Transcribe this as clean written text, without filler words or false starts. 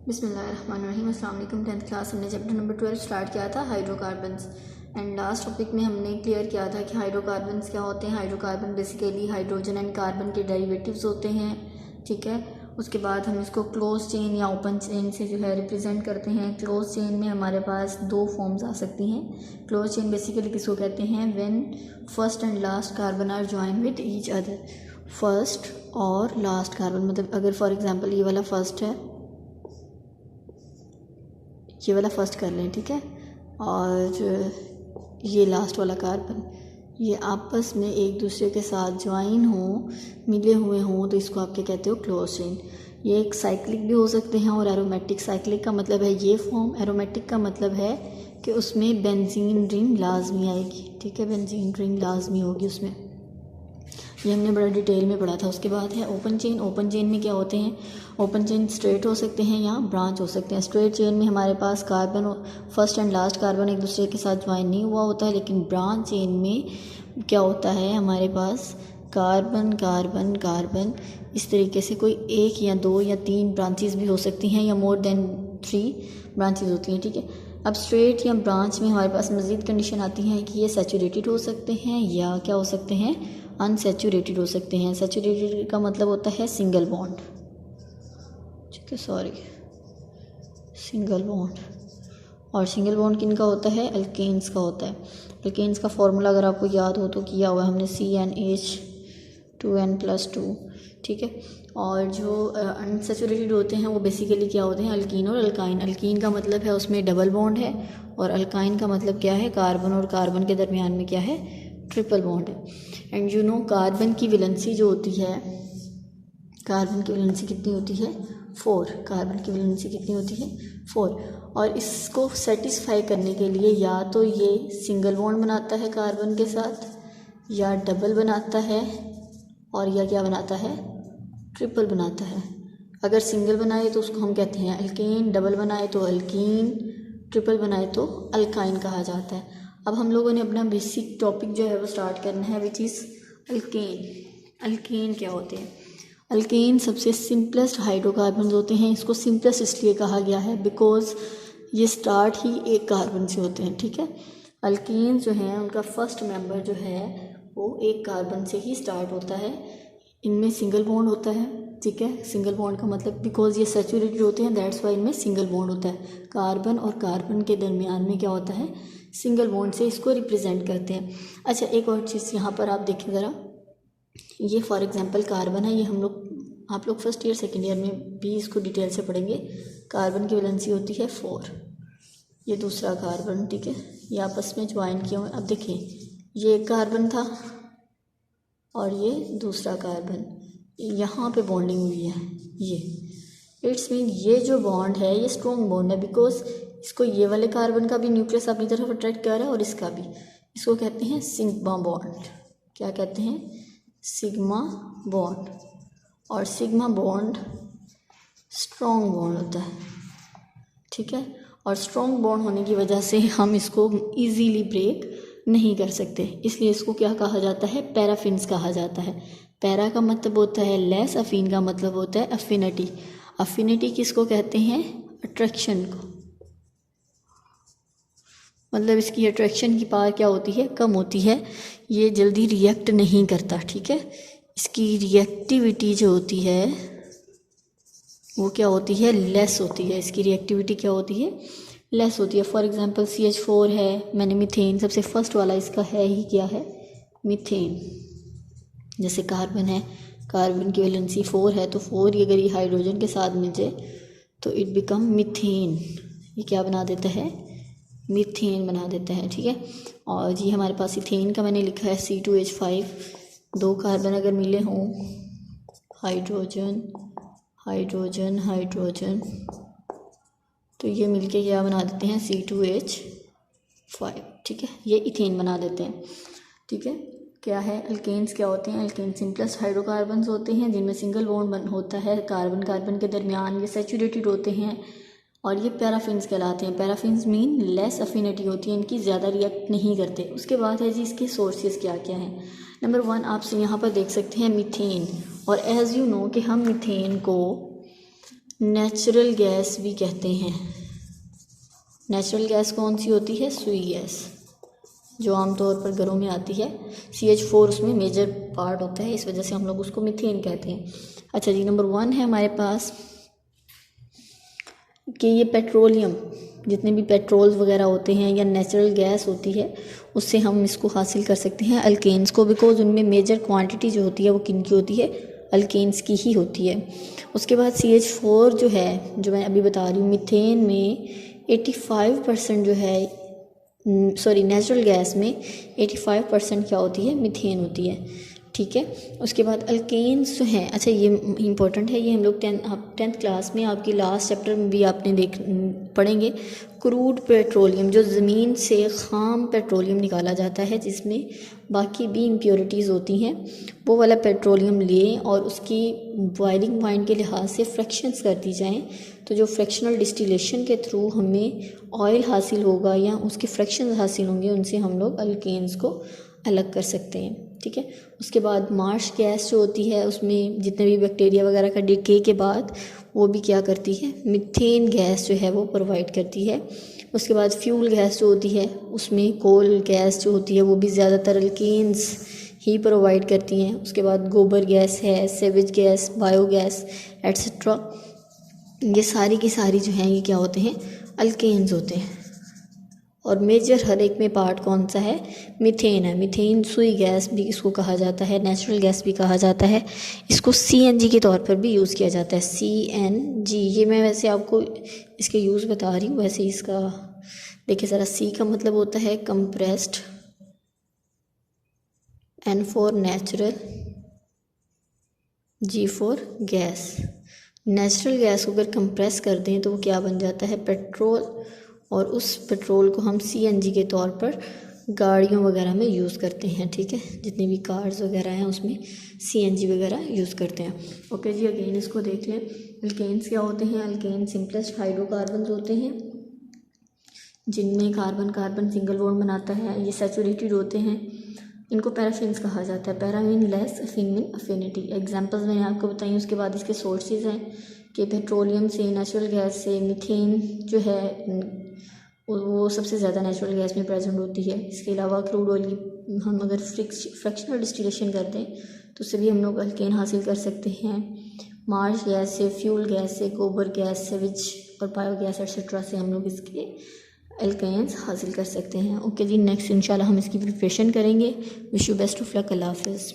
बिस्मिल्लाहिर्रहमानिर्रहीम। अस्सलाम वालेकुम। 10th क्लास हमने चैप्टर नंबर 12 स्टार्ट किया था हाइड्रोकार्बन्स एंड लास्ट टॉपिक में हमने क्लियर किया था कि हाइड्रोकार्बन्स क्या होते हैं। Hydrocarbon basically hydrogen and carbon के डेरिवेटिव्स होते हैं, ठीक है। उसके बाद हम इसको क्लोज चेन या ओपन चेन से जो है रिप्रेजेंट करते हैं। क्लोज चेन में हमारे पास दो फॉर्म्स आ सकती हैं। क्लोज चेन बेसिकली किसको कहते हैं? When first and last carbon are join with each other. First और लास्ट कार्बन, मतलब अगर फॉर एग्जांपल ये वाला फर्स्ट है, ये वाला फर्स्ट कर लें, ठीक है, और ये लास्ट वाला कार्बन, ये आपस में एक दूसरे के साथ ज्वाइन हो, मिले हुए हों, तो इसको आप क्या कहते हो? Close chain. ये एक साइक्लिक भी हो सकते हैं और एरोमेटिक। साइक्लिक का मतलब है ये फॉर्म, एरोमेटिक का मतलब है कि उसमें बेंजीन रिंग लाजमी आएगी, ठीक है, बेंजीन रिंग लाजमी होगी उसमें। ये हमने बड़ा डिटेल में पढ़ा था। उसके बाद है ओपन चेन। ओपन चेन में क्या होते हैं? ओपन चेन स्ट्रेट हो सकते हैं या ब्रांच हो सकते हैं। स्ट्रेट चेन में हमारे पास carbon, first and last carbon एक दूसरे के साथ ज्वाइन नहीं हुआ होता है, लेकिन ब्रांच चेन में क्या होता है? हमारे पास कार्बन कार्बन कार्बन इस तरीके से कोई एक या दो या तीन ब्रांचेस भी हो सकती हैं या मोर देन 3 ब्रांचेस होती हैं, ठीक है। अब स्ट्रेट या ब्रांच में हमारे पास मज़ीद कंडीशन आती है कि ये सैचुरेटेड हो सकते हैं या क्या हो सकते हैं? अनसैचुरेटेड हो सकते हैं। सैचुरेटेड का मतलब होता है सिंगल बॉन्ड, ठीक है, सिंगल बॉन्ड। और सिंगल बॉन्ड किन का होता है? अल्केन्स का होता है। अल्केन्स का फॉर्मूला अगर आपको याद हो तो किया हुआ है हमने, CnH2n+2, ठीक है। और जो अनसैचुरेटेड होते हैं वो बेसिकली क्या होते हैं? अल्कीन और अल्काइन। अल्कीन का मतलब है उसमें डबल बॉन्ड है, और अल्काइन का मतलब क्या है? कार्बन और कार्बन के दरमियान में क्या है? ट्रिपल बॉन्ड है। एंड यू नो कार्बन की वैलेंसी जो होती है, कार्बन की वैलेंसी कितनी होती है? 4। कार्बन की वैलेंसी कितनी होती है? 4। और इसको सेटिस्फाई करने के लिए या तो ये सिंगल बॉन्ड बनाता है कार्बन के साथ, या डबल बनाता है, और या क्या बनाता है? ट्रिपल बनाता है। अगर सिंगल बनाए तो उसको हम कहते हैं अल्केन, डबल बनाए तो अल्कीन, ट्रिपल बनाए तो अल्काइन कहा जाता है। अब हम लोगों ने अपना बेसिक टॉपिक जो है वो स्टार्ट करना है, विच इज़ अल्केन। अल्केन क्या होते हैं? अल्केन सबसे सिंपलेस्ट हाइड्रोकार्बन होते हैं। इसको सिंपलेस्ट इसलिए कहा गया है बिकॉज ये स्टार्ट ही एक कार्बन से होते हैं, ठीक है। अल्केन जो हैं उनका फर्स्ट मेंबर जो है वो एक कार्बन से ही स्टार्ट होता है। इनमें सिंगल बॉन्ड होता है, ठीक है। सिंगल बॉन्ड का मतलब बिकॉज ये सैचुरेटेड होते हैं, दैट्स वाई इनमें सिंगल बॉन्ड होता है। कार्बन और कार्बन के दरमियान में क्या होता है? सिंगल बॉन्ड से इसको रिप्रेजेंट करते हैं। अच्छा, एक और चीज़ यहाँ पर आप देखें ज़रा, ये फॉर एग्जांपल कार्बन है, ये आप लोग फर्स्ट ईयर सेकेंड ईयर में भी इसको डिटेल से पढ़ेंगे। कार्बन की वैलेंसी होती है 4। ये दूसरा कार्बन, ठीक है, ये आपस में ज्वाइन किए हुए। अब देखिए, ये एक कार्बन था और ये दूसरा कार्बन, यहाँ पे बॉन्डिंग हुई है। ये इट्स मीन ये जो बॉन्ड है ये स्ट्रॉन्ग बॉन्ड है, बिकॉज इसको ये वाले कार्बन का भी न्यूक्लियस अपनी तरफ अट्रैक्ट कर रहा है और इसका भी। इसको कहते हैं सिग्मा बॉन्ड। क्या कहते हैं? Sigma bond. और सिग्मा बॉन्ड स्ट्रॉन्ग बॉन्ड होता है, ठीक है। और स्ट्रॉन्ग बॉन्ड होने की वजह से हम इसको इजीली ब्रेक नहीं कर सकते, इसलिए इसको क्या कहा जाता है? पैराफिन्स कहा जाता है। पैरा का मतलब होता है लेस, अफीन का मतलब होता है अफिनिटी। अफिनिटी किसको कहते हैं? अट्रैक्शन को। मतलब इसकी अट्रैक्शन की पावर क्या होती है? कम होती है। ये जल्दी रिएक्ट नहीं करता, ठीक है। इसकी रिएक्टिविटी जो होती है वो क्या होती है? लेस होती है। इसकी रिएक्टिविटी क्या होती है? लेस होती है। फॉर एग्जांपल CH4 है, मैंने मीथेन सबसे फर्स्ट वाला इसका है ही क्या है? मीथेन। जैसे कार्बन है, कार्बन की वैलेंसी 4 है, तो 4 अगर ये हाइड्रोजन के साथ मिल जाए तो इट बिकम मीथेन। ये क्या बना देता है? मीथेन बना देता है, ठीक है। और ये हमारे पास इथेन का मैंने लिखा है C2H5। 2 कार्बन अगर मिले हों, हाइड्रोजन हाइड्रोजन हाइड्रोजन, तो ये मिलके क्या बना देते हैं? C2H5, ठीक है। ये इथेन बना देते हैं, ठीक है। क्या है? अल्केन्स क्या होते हैं? अल्केन सिंपलेस्ट हाइड्रोकार्बन्स होते हैं जिनमें सिंगल बॉन्ड होता है कार्बन कार्बन के दरमियान। ये सैचुरेटेड होते हैं और ये पैराफिन्स कहलाते हैं। पैराफिन्स मीन लेस अफिनिटी होती है इनकी, ज़्यादा रिएक्ट नहीं करते। उसके बाद है जी इसके सोर्सेज क्या क्या हैं। नंबर 1 आपसे यहाँ पर देख सकते हैं मीथेन। और एज़ यू नो कि हम मीथेन को नेचुरल गैस भी कहते हैं। नेचुरल गैस कौन सी होती है? सुई गैस, जो आमतौर पर घरों में आती है। CH4 उसमें मेजर पार्ट होता है, इस वजह से हम लोग उसको मीथेन कहते हैं। अच्छा जी, नंबर 1 है हमारे पास कि ये पेट्रोलियम, जितने भी पेट्रोल वगैरह होते हैं या नेचुरल गैस होती है, उससे हम इसको हासिल कर सकते हैं अल्केन्स को, बिकॉज उनमें मेजर क्वांटिटी जो होती है वो किन की होती है? अल्केन्स की ही होती है। उसके बाद CH4 जो है, जो मैं अभी बता रही हूँ, मीथेन में 85% जो है, सॉरी नेचुरल गैस में 85% क्या होती है? मीथेन होती है। ठीक है। उसके बाद अल्केन्स जो हैं, अच्छा ये इंपॉर्टेंट है, ये हम लोग 10th क्लास में आपकी लास्ट चैप्टर में भी आपने पढ़ेंगे। क्रूड पेट्रोलियम, जो ज़मीन से ख़ाम पेट्रोलियम निकाला जाता है जिसमें बाकी भी इम्प्योरिटीज़ होती हैं, वो वाला पेट्रोलियम लें और उसकी बॉइलिंग पॉइंट के लिहाज से फ्रैक्शंस कर दी जाएँ, तो जो फ्रैक्शनल डिस्टिलेशन के थ्रू हमें ऑयल हासिल होगा या उसके फ्रैक्शंस हासिल होंगे, उनसे हम लोग अल्केन्स को अलग कर सकते हैं। ठीक है। उसके बाद मार्श गैस जो होती है, उसमें जितने भी बैक्टीरिया वगैरह का डिके के बाद वो भी क्या करती है? मीथेन गैस जो है वो प्रोवाइड करती है। उसके बाद फ्यूल गैस जो होती है, उसमें कोल गैस जो होती है वो भी ज़्यादातर अल्केन्स ही प्रोवाइड करती हैं। उसके बाद गोबर गैस है, सेवेज गैस, बायोगैस एट्सेट्रा, ये सारी की सारी जो हैं ये क्या होते हैं? अल्केन्स होते हैं। और मेजर हर एक में पार्ट कौन सा है? मीथेन है। मीथेन सुई गैस भी इसको कहा जाता है, नेचुरल गैस भी कहा जाता है। इसको CNG के तौर पर भी यूज़ किया जाता है, CNG। ये मैं वैसे आपको इसके यूज़ बता रही हूँ, वैसे इसका देखिए ज़रा। C का मतलब होता है compressed, N for natural, G for gas. Natural gas को अगर कंप्रेस कर दें तो वो क्या बन जाता है? पेट्रोल। और उस पेट्रोल को हम CNG के तौर पर गाड़ियों वगैरह में यूज़ करते हैं। ठीक है। जितनी भी कार्स वगैरह हैं उसमें CNG वगैरह यूज़ करते हैं। ओके जी, अगेन इसको देख लें। अल्केन्स क्या होते हैं? अल्केन सिंपलेस्ट हाइड्रोकार्बन होते हैं जिनमें कार्बन कार्बन सिंगल बॉन्ड बनाता है। ये सैचुरेटेड होते हैं। इनको पैराफिन्स कहा जाता है। Para mean less, affin mean affinity. Examples मैंने आपको बताई। उसके बाद इसके सोर्सेज हैं कि पेट्रोलियम से, नेचुरल गैस से, मीथेन जो है वो सबसे ज़्यादा नेचुरल गैस में प्रेजेंट होती है। इसके अलावा क्रूड ऑयल की हम अगर फ्रैक्शनल डिस्टिलेशन करते हैं तो उससे भी हम लोग अल्केन हासिल कर सकते हैं। मार्श गैस से, फ्यूल गैस से, गोबर गैस, सेवेज और बायोगैस एक्सेट्रा से हम लोग इसके अल्केन्स हासिल कर सकते हैं। ओके जी, नेक्स्ट इंशाल्लाह हम इसकी प्रिपरेशन करेंगे। Wish you best of luck. अल्लाह हाफिज़।